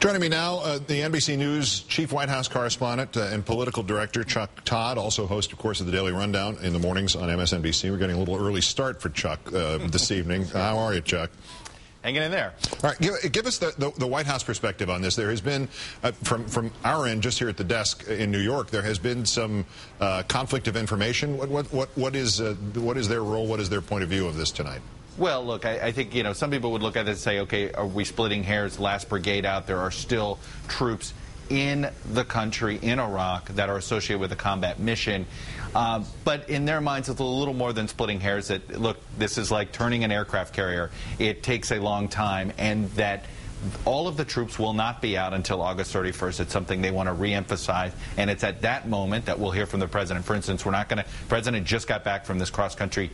Joining me now, the NBC News chief White House correspondent and political director Chuck Todd, also host, of course, of the Daily Rundown in the mornings on MSNBC. We're getting a little early start for Chuck this evening. How are you, Chuck? Hanging in there. All right, give us the White House perspective on this. There has been, from our end, just here at the desk in New York, there has been some conflict of information. What is their role? What is their point of view of this tonight? Well, look, I think, some people would look at it and say, okay, are we splitting hairs? Last brigade out, there are still troops in the country, in Iraq, that are associated with the combat mission. But in their minds, it's a little more than splitting hairs. That, look, this is like turning an aircraft carrier. It takes a long time, and that all of the troops will not be out until August 31st. It's something they want to reemphasize, and it's at that moment that we'll hear from the president. For instance, the president just got back from this cross-country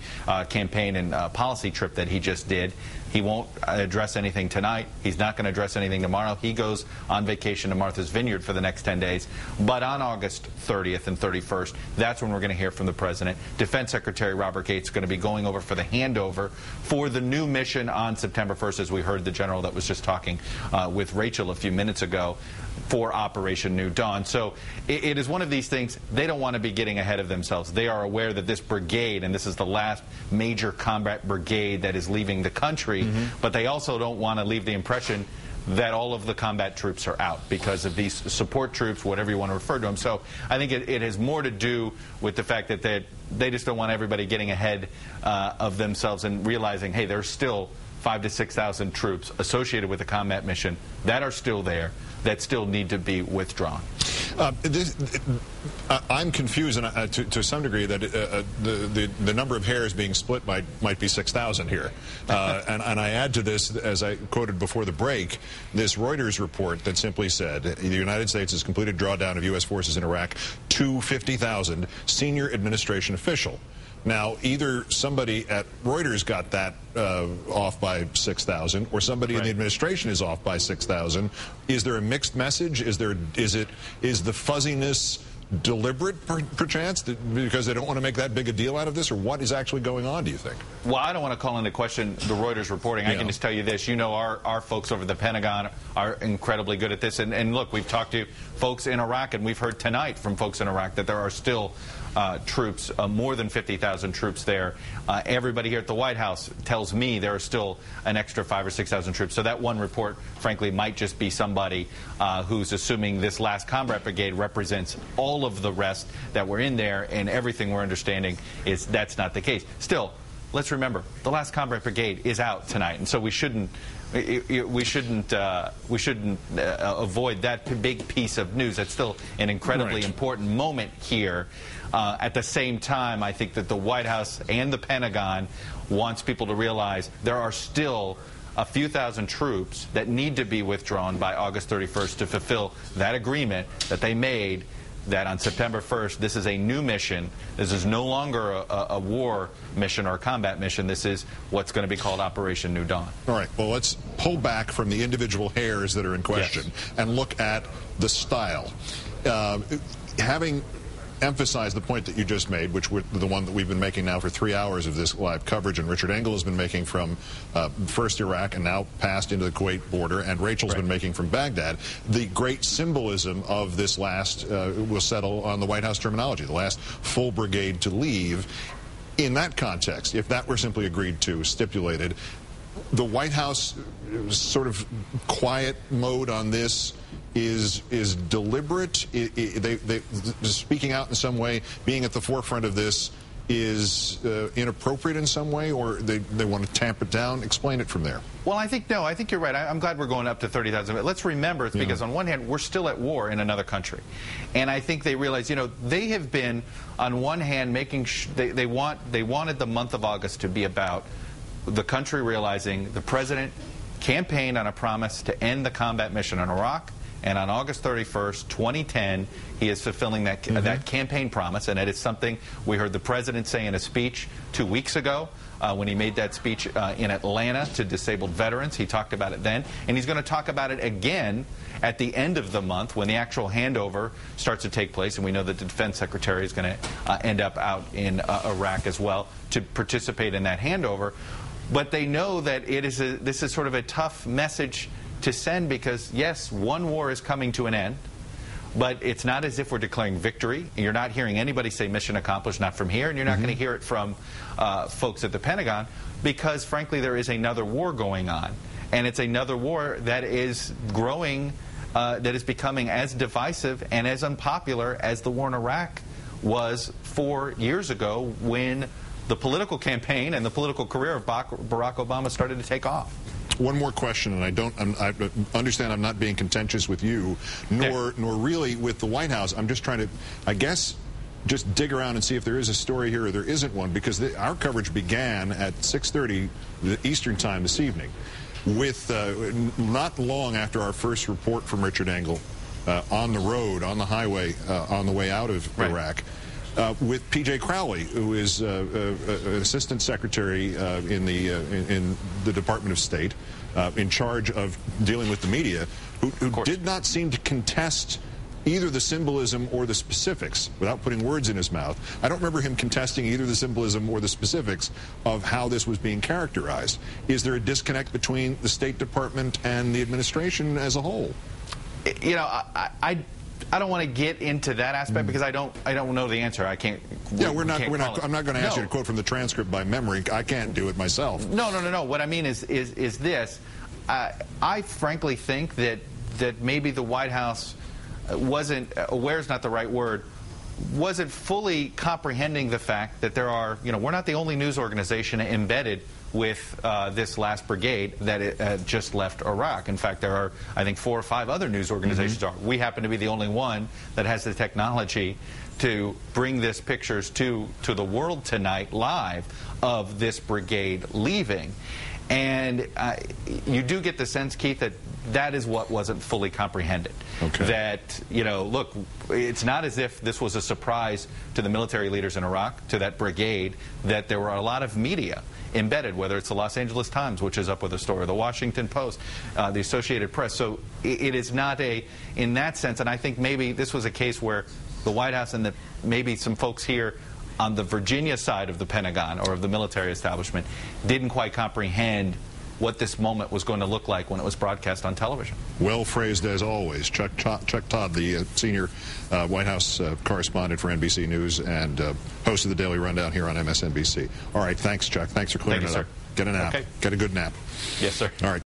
campaign and policy trip that he just did. He won't address anything tonight. He's not going to address anything tomorrow. He goes on vacation to Martha's Vineyard for the next 10 days. But on August 30th and 31st, that's when we're going to hear from the president. Defense Secretary Robert Gates is going to be going over for the handover for the new mission on September 1st, as we heard the general that was just talking with Rachel a few minutes ago, for Operation New Dawn. So it is one of these things. They don't want to be getting ahead of themselves. They are aware that this brigade, and this is the last major combat brigade that is leaving the country, but they also don't want to leave the impression that all of the combat troops are out because of these support troops, whatever you want to refer to them. So I think it has more to do with the fact that they just don't want everybody getting ahead of themselves and realizing, hey, there's still 5,000 to 6,000 troops associated with the combat mission that are still there, that still need to be withdrawn. I'm confused, and to some degree, that the number of hairs being split might be 6,000 here. And I add to this, as I quoted before the break, this Reuters report that simply said the United States has completed drawdown of U.S. forces in Iraq to 50,000 senior administration official. Now, either somebody at Reuters got that off by 6,000, or somebody in the administration is off by 6,000. Is there a mixed message? Is the fuzziness deliberate, perchance, because they don't want to make that big a deal out of this, or what is actually going on, do you think? Well, I don't want to call into question the Reuters reporting. I can just tell you this. Our folks over the Pentagon are incredibly good at this. And look, we've talked to folks in Iraq, and we've heard tonight from folks in Iraq that there are still troops, more than 50,000 troops there. Everybody here at the White House tells me there are still an extra 5,000 or 6,000 troops. So that one report, frankly, might just be somebody who's assuming this last combat brigade represents all of the rest that were in there, and everything we're understanding is that's not the case. Still, let's remember, the last combat brigade is out tonight, and so we shouldn't avoid that big piece of news. That's still an incredibly important moment here. At the same time, I think that the White House and the Pentagon wants people to realize there are still a few thousand troops that need to be withdrawn by August 31st to fulfill that agreement that they made, that on September 1st, this is a new mission. This is no longer a war mission or a combat mission. This is what's going to be called Operation New Dawn. All right. Well, let's pull back from the individual hairs that are in question and look at the style. Having emphasize the point that you just made, which was the one that we've been making now for 3 hours of this live coverage, and Richard Engel has been making from first Iraq and now passed into the Kuwait border, and Rachel's been making from Baghdad. The great symbolism of this last will settle on the White House terminology, the last full brigade to leave. In that context, if that were simply agreed to, stipulated, the White House sort of quiet mode on this is deliberate. They speaking out in some way, being at the forefront of this, is inappropriate in some way, or they want to tamp it down? Explain it from there. Well, I think you're right. I'm glad we're going up to 30,000. But let's remember, it's because on one hand, we're still at war in another country. And I think they realize, they have been, on one hand, making they wanted the month of August to be about the country realizing the president campaigned on a promise to end the combat mission in Iraq. And on August 31st, 2010, he is fulfilling that campaign promise. And it is something we heard the president say in a speech 2 weeks ago when he made that speech in Atlanta to disabled veterans. He talked about it then. And he's going to talk about it again at the end of the month when the actual handover starts to take place. And we know that the defense secretary is going to end up out in Iraq as well to participate in that handover. But they know that this is sort of a tough message to send, because, yes, one war is coming to an end, but it's not as if we're declaring victory. You're not hearing anybody say mission accomplished, not from here, and you're not going to hear it from folks at the Pentagon, because, frankly, there is another war going on. And it's another war that is growing, that is becoming as divisive and as unpopular as the war in Iraq was 4 years ago, when the political campaign and the political career of Barack Obama started to take off. One more question, and I understand I'm not being contentious with you, nor really with the White House. I'm just trying to, I guess, just dig around and see if there is a story here or there isn't one, because our coverage began at 6:30 Eastern Time this evening, with not long after our first report from Richard Engel on the road, on the highway, on the way out of Iraq, with P.J. Crowley, who is an assistant secretary in the Department of State, in charge of dealing with the media, who did not seem to contest either the symbolism or the specifics, without putting words in his mouth. I don't remember him contesting either the symbolism or the specifics of how this was being characterized. Is there a disconnect between the State Department and the administration as a whole? You know, I don't want to get into that aspect, because I don't know the answer. I can't. Yeah, I'm not going to ask you to quote from the transcript by memory. I can't do it myself. No. What I mean is this. I frankly think that maybe the White House wasn't aware, is not the right word, wasn't fully comprehending the fact that there are, we're not the only news organization embedded with this last brigade that just left Iraq. In fact, there are, I think, 4 or 5 other news organizations. We happen to be the only one that has the technology to bring this pictures to the world tonight live of this brigade leaving. And you do get the sense, Keith, that is what wasn't fully comprehended. Okay. That, look, it's not as if this was a surprise to the military leaders in Iraq, to that brigade, that there were a lot of media embedded, whether it's the Los Angeles Times, which is up with a story, the Washington Post, the Associated Press. So it is not in that sense, and I think maybe this was a case where the White House and maybe some folks here on the Virginia side of the Pentagon or of the military establishment didn't quite comprehend what this moment was going to look like when it was broadcast on television. Well phrased as always. Chuck Todd, the senior White House correspondent for NBC News and host of the Daily Rundown here on MSNBC. All right, thanks, Chuck. Thanks for clearing it up. Get a nap. Okay. Get a good nap. Yes, sir. All right.